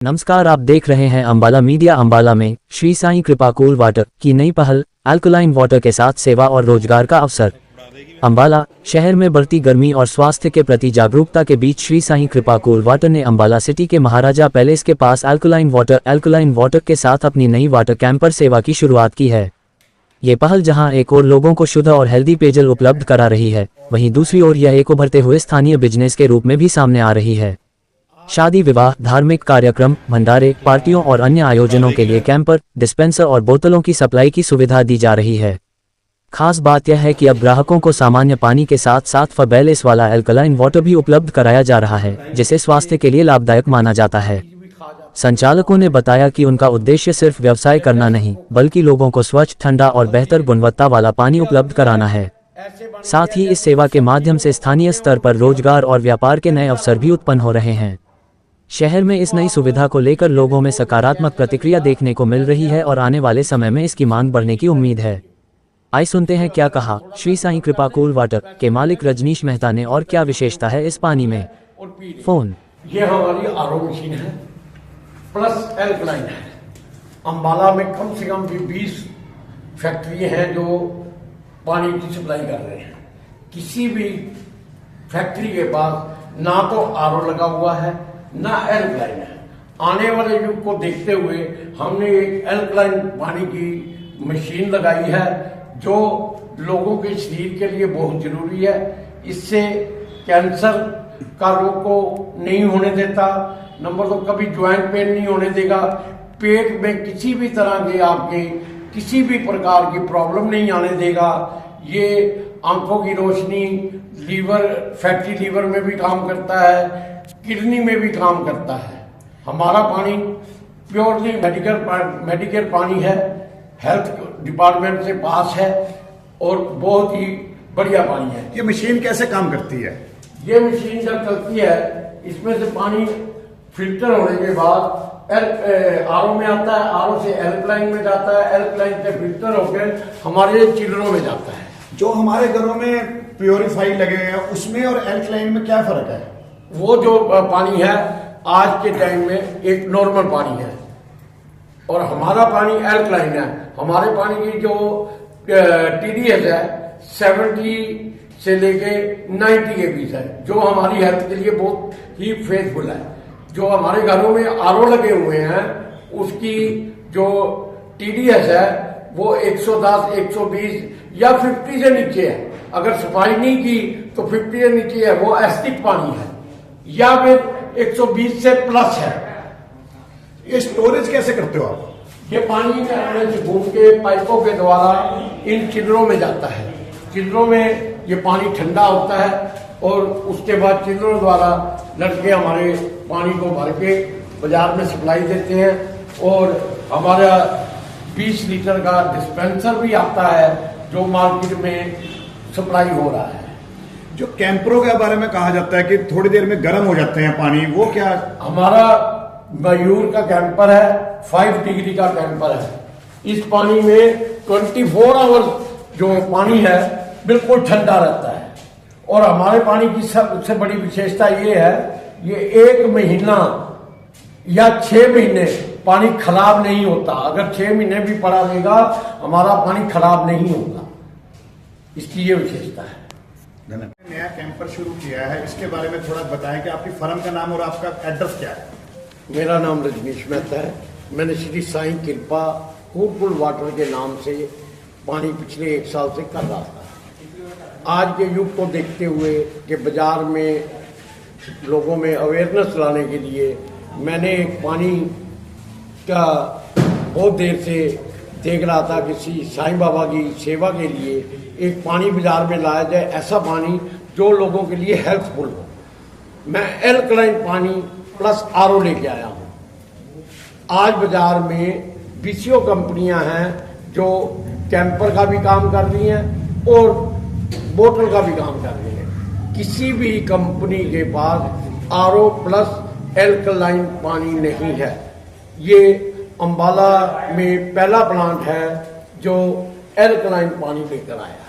नमस्कार, आप देख रहे हैं अंबाला मीडिया। अंबाला में श्री साईं कृपा कूल वाटर की नई पहल, अल्कलाइन वाटर के साथ सेवा और रोजगार का अवसर। अंबाला शहर में बढ़ती गर्मी और स्वास्थ्य के प्रति जागरूकता के बीच श्री साईं कृपा कूल वाटर ने अंबाला सिटी के महाराजा पैलेस के पास अल्कलाइन वाटर के साथ अपनी नई वाटर कैंपर सेवा की शुरुआत की है। ये पहल जहां एक ओर लोगों को शुद्ध और हेल्दी पेयजल उपलब्ध करा रही है, वहीं दूसरी ओर यह एक उभरते हुए स्थानीय बिजनेस के रूप में भी सामने आ रही है। शादी विवाह, धार्मिक कार्यक्रम, भंडारे, पार्टियों और अन्य आयोजनों के लिए कैंपर, डिस्पेंसर और बोतलों की सप्लाई की सुविधा दी जा रही है। खास बात यह है कि अब ग्राहकों को सामान्य पानी के साथ साथ फबैलेस वाला अल्कलाइन वाटर भी उपलब्ध कराया जा रहा है, जिसे स्वास्थ्य के लिए लाभदायक माना जाता है। संचालकों ने बताया कि उनका उद्देश्य सिर्फ व्यवसाय करना नहीं, बल्कि लोगों को स्वच्छ, ठंडा और बेहतर गुणवत्ता वाला पानी उपलब्ध कराना है। साथ ही इस सेवा के माध्यम से स्थानीय स्तर पर रोजगार और व्यापार के नए अवसर भी उत्पन्न हो रहे हैं। शहर में इस नई सुविधा को लेकर लोगों में सकारात्मक प्रतिक्रिया देखने को मिल रही है और आने वाले समय में इसकी मांग बढ़ने की उम्मीद है। आइए सुनते हैं क्या कहा श्री साईं कृपा कूल वाटर के मालिक रजनीश मेहता ने और क्या विशेषता है इस पानी में। फोन। ये हमारी आरओ मशीन है प्लस एल्कलाइन है। अंबाला में कम से कम भी 20 फैक्ट्री हैं जो पानी की सप्लाई कर रहे हैं। किसी भी फैक्ट्री के पास ना तो आरओ लगा हुआ है ना एल्कलाइन है। आने वाले युग को देखते हुए हमने एक एल्कलाइन पानी की मशीन लगाई है जो लोगों के शरीर के लिए बहुत जरूरी है। इससे कैंसर का रोग को नहीं होने देता। नंबर 2, कभी ज्वाइंट पेन नहीं होने देगा। पेट में किसी भी तरह के आपके किसी भी प्रकार की प्रॉब्लम नहीं आने देगा। ये आंखों की रोशनी, लीवर, फैटी लीवर में भी काम करता है, किडनी में भी काम करता है। हमारा पानी प्योरली मेडिकल पानी है, हेल्थ डिपार्टमेंट से पास है और बहुत ही बढ़िया पानी है। ये मशीन कैसे काम करती है? ये मशीन जब चलती है, इसमें से पानी फिल्टर होने के बाद आरओ में आता है, आरओ से एल्कलाइन में जाता है, एल्कलाइन से फिल्टर होकर हमारे चिल्ड्रों में जाता है। जो हमारे घरों में प्योरीफाई लगे हैं उसमें और एल्कलाइन में क्या फर्क है? वो जो पानी है आज के टाइम में एक नॉर्मल पानी है और हमारा पानी एल्कलाइन है। हमारे पानी की जो TDS है 70 से लेके 90 के बीच है, जो हमारी हेल्थ के लिए बहुत ही फेथफुल है। जो हमारे घरों में आरओ लगे हुए हैं उसकी जो TDS है वो 110, 120 या 50 से नीचे है। अगर सफाई नहीं की तो 50 से नीचे है, वो एसिडिक पानी है, या फिर 120 से प्लस है। ये स्टोरेज कैसे करते हो आप? ये पानी में घूम के पाइपों के द्वारा इन चिल्ड्रों में जाता है। चिल्ड्रों में ये पानी ठंडा होता है और उसके बाद चिल्ड्रों द्वारा लड़के हमारे पानी को भर के बाजार में सप्लाई देते हैं। और हमारा 20 लीटर का डिस्पेंसर भी आता है जो मार्केट में सप्लाई हो रहा है। जो कैंपरों के बारे में कहा जाता है कि थोड़ी देर में गर्म हो जाते हैं पानी, वो क्या? हमारा मयूर का कैंपर है, 5 डिग्री का कैंपर है। इस पानी में 24 आवर्स जो पानी है बिल्कुल ठंडा रहता है। और हमारे पानी की सबसे बड़ी विशेषता ये है, ये 1 महीना या 6 महीने पानी खराब नहीं होता। अगर 6 महीने भी पड़ा रहेगा हमारा पानी खराब नहीं होगा। इसकी ये विशेषता है। नया कैंपर शुरू किया है, इसके बारे में थोड़ा बताएं कि आपकी फर्म का नाम और आपका एड्रेस क्या है? मेरा नाम रजनीश मेहता है। मैंने श्री साईं कृपा कूल वाटर के नाम से पानी पिछले 1 साल से कर रहा था। आज के युग को देखते हुए कि बाजार में लोगों में अवेयरनेस लाने के लिए मैंने एक पानी का बहुत देर से देख रहा था कि साईं बाबा की सेवा के लिए एक पानी बाजार में लाया जाए, ऐसा पानी जो लोगों के लिए हेल्पफुल हो। मैं एल्कलाइन पानी प्लस आरओ लेके आया हूँ। आज बाजार में BCO कंपनियां हैं जो कैंपर का भी काम कर रही हैं और बोतल का भी काम कर रही हैं। किसी भी कंपनी के पास आरओ प्लस एल्कलाइन पानी नहीं है। ये अंबाला में पहला प्लांट है जो एल्कलाइन पानी लेकर आया है।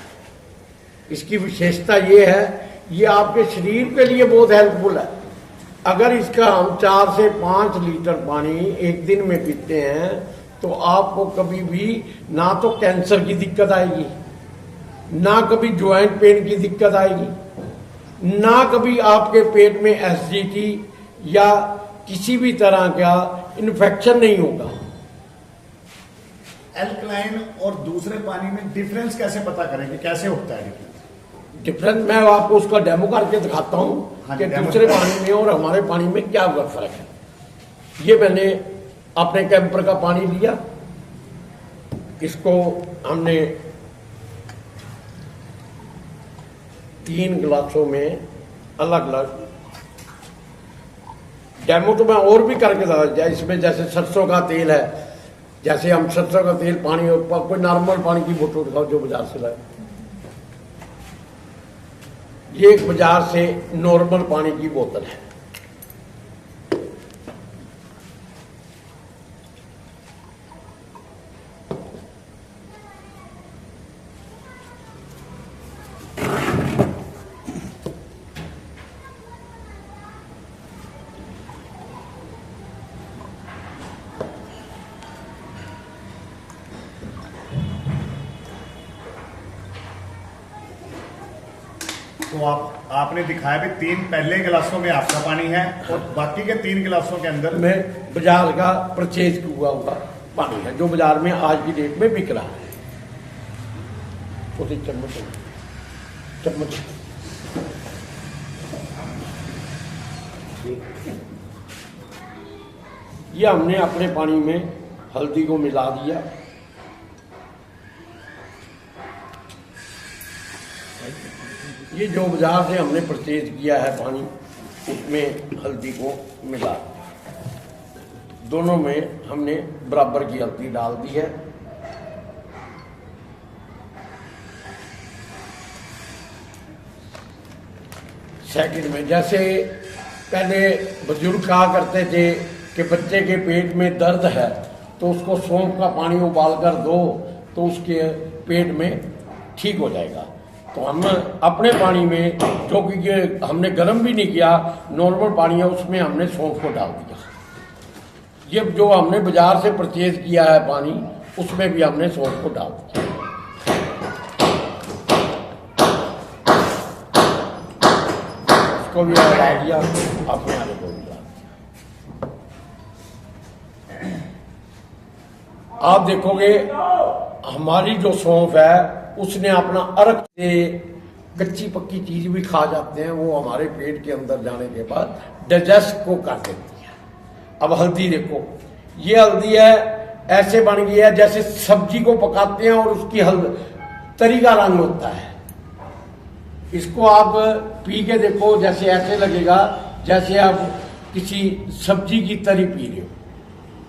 इसकी विशेषता ये है, ये आपके शरीर के लिए बहुत हेल्पफुल है। अगर इसका हम 4 से 5 लीटर पानी एक दिन में पीते हैं तो आपको कभी भी ना तो कैंसर की दिक्कत आएगी, ना कभी ज्वाइंट पेन की दिक्कत आएगी, ना कभी आपके पेट में एसिडिटी या किसी भी तरह का इन्फेक्शन नहीं होगा। एल्कलाइन और दूसरे पानी में डिफरेंस कैसे पता करेंगे, कैसे होता है डिफरेंस? डिफरेंस मैं आपको उसका डेमो करके दिखाता हूँ हाँ कि जी, डेमो दूसरे दिखाइए। पानी में और हमारे पानी में क्या फर्क है। ये मैंने अपने कैंपर का पानी लिया, इसको हमने 3 गिलासों में अलग अलग, डेमो तो मैं और भी करके था, इसमें जैसे सरसों का तेल है, जैसे हम सरसों का तेल पानी, कोई नॉर्मल पानी की बोतल दिखाओ जो बाजार से लाए, ये एक बाजार से नॉर्मल पानी की बोतल है। तो आपने दिखाया भी 3 पहले गिलासों में आपका पानी है और बाकी के 3 गिलासों के अंदर में बाजार का परचेज हुआ हुआ पानी है जो बाजार में आज की डेट में बिक रहा है। छोटी चम्मच चम्मच ये हमने अपने पानी में हल्दी को मिला दिया, ये जो बाजार से हमने परचेज किया है पानी उसमें हल्दी को मिला, दोनों में हमने बराबर की हल्दी डाल दी है। सेकंड में जैसे पहले बुजुर्ग कहा करते थे कि बच्चे के पेट में दर्द है तो उसको सौंफ का पानी उबाल कर दो तो उसके पेट में ठीक हो जाएगा। तो हम अपने पानी में, जो कि ये हमने गर्म भी नहीं किया, नॉर्मल पानी है, उसमें हमने सौंफ को डाल दिया। ये जो हमने बाजार से परचेज किया है पानी उसमें भी हमने सौंफ को डाल दिया। इसको भी डाल दिया, अपने आने को भी डाल दिया। आप देखोगे हमारी जो सौंफ है उसने अपना अर्क से कच्ची पक्की चीज भी खा जाते हैं, वो हमारे पेट के अंदर जाने के बाद डाइजेस्ट को कर देती है। अब हल्दी देखो, ये हल्दी है ऐसे बन गई है जैसे सब्जी को पकाते हैं और उसकी तरी का रंग होता है। इसको आप पी के देखो, जैसे ऐसे लगेगा जैसे आप किसी सब्जी की तरी पी रहे हो।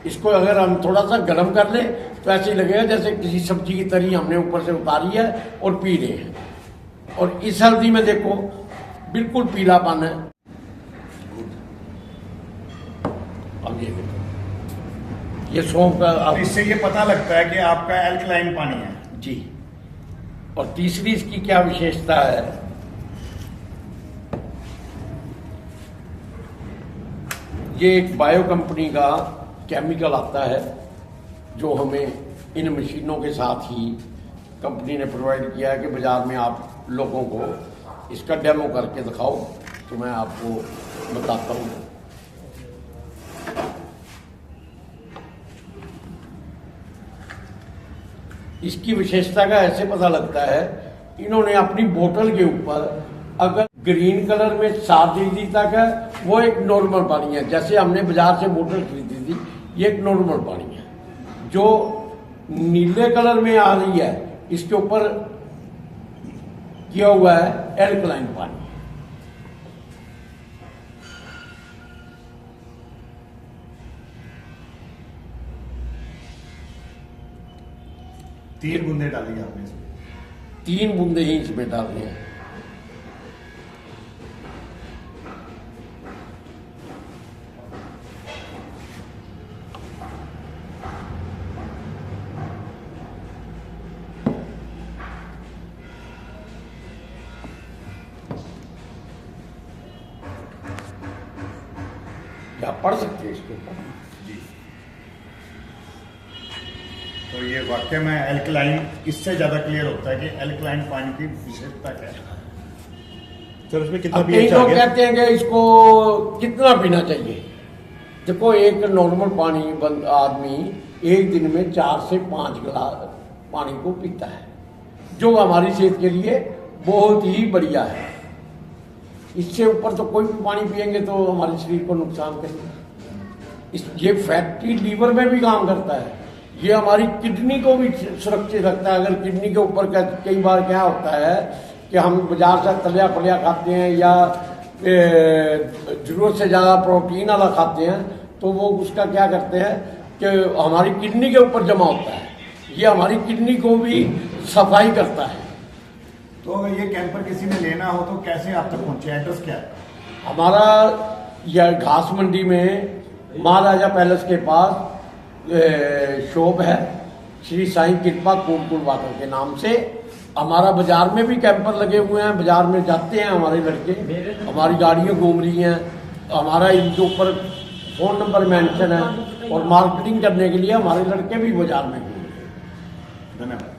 इसको अगर हम थोड़ा सा गर्म कर ले तो ऐसे ही लगेगा जैसे किसी सब्जी की तरी हमने ऊपर से उतारी है और पी रहे हैं। और इस हल्दी में देखो बिल्कुल पीलापन है। अब ये देखो, ये सौंफ का तो इससे ये पता लगता है कि आपका एल्कलाइन पानी है जी। और तीसरी इसकी क्या विशेषता है, ये एक बायो कंपनी का केमिकल आता है जो हमें इन मशीनों के साथ ही कंपनी ने प्रोवाइड किया है कि बाजार में आप लोगों को इसका डेमो करके दिखाओ, तो मैं आपको बताता हूँ। इसकी विशेषता का ऐसे पता लगता है, इन्होंने अपनी बोतल के ऊपर अगर ग्रीन कलर में 7 डिग्री तक है वो एक नॉर्मल पानी है, जैसे हमने बाजार से बोतल खरीदी थी ये एक नॉर्मल पानी है। जो नीले कलर में आ रही है इसके ऊपर किया हुआ है एल्कलाइन पानी। तीन बूंदे डाली आपने इसमें। 3 बूंदे ही इसमें डालनी है। आप पढ़ सकते हैं इसके ऊपर। जी। तो ये वाक्य में एल्कलाइन इससे ज्यादा क्लियर होता है कि एल्कलाइन पानी की विशेषता क्या है। सर उसमें कितना अब कई पीएच आ लोग गया? कहते हैं कि इसको कितना पीना चाहिए। देखो, एक नॉर्मल पानी बंद आदमी एक दिन में 4 से 5 गिलास पानी को पीता है, जो हमारी सेहत के लिए बहुत ही बढ़िया है। इससे ऊपर तो कोई भी पानी पिएंगे तो हमारे शरीर को नुकसान करेगा। ये फैटी लीवर में भी काम करता है, ये हमारी किडनी को भी सुरक्षित रखता है। अगर किडनी के ऊपर कई बार क्या होता है कि हम बाजार से तलिया फलिया खाते हैं या जरूरत से ज़्यादा प्रोटीन वाला खाते हैं, तो वो उसका क्या करते हैं कि हमारी किडनी के ऊपर जमा होता है। ये हमारी किडनी को भी सफाई करता है। तो अगर ये कैंपर किसी ने लेना हो तो कैसे आप तक पहुंचे, एड्रेस क्या है? हमारा यह घास मंडी में महाराजा पैलेस के पास शॉप है, श्री साईं कृपा कूल वाटर के नाम से। हमारा बाजार में भी कैंपर लगे हुए हैं, बाजार में जाते हैं हमारे लड़के, हमारी गाड़ियाँ घूम रही हैं। हमारा इनके ऊपर फ़ोन नंबर मेंशन है और मार्केटिंग करने के लिए हमारे लड़के भी बाजार में घूम रहे हैं। धन्यवाद।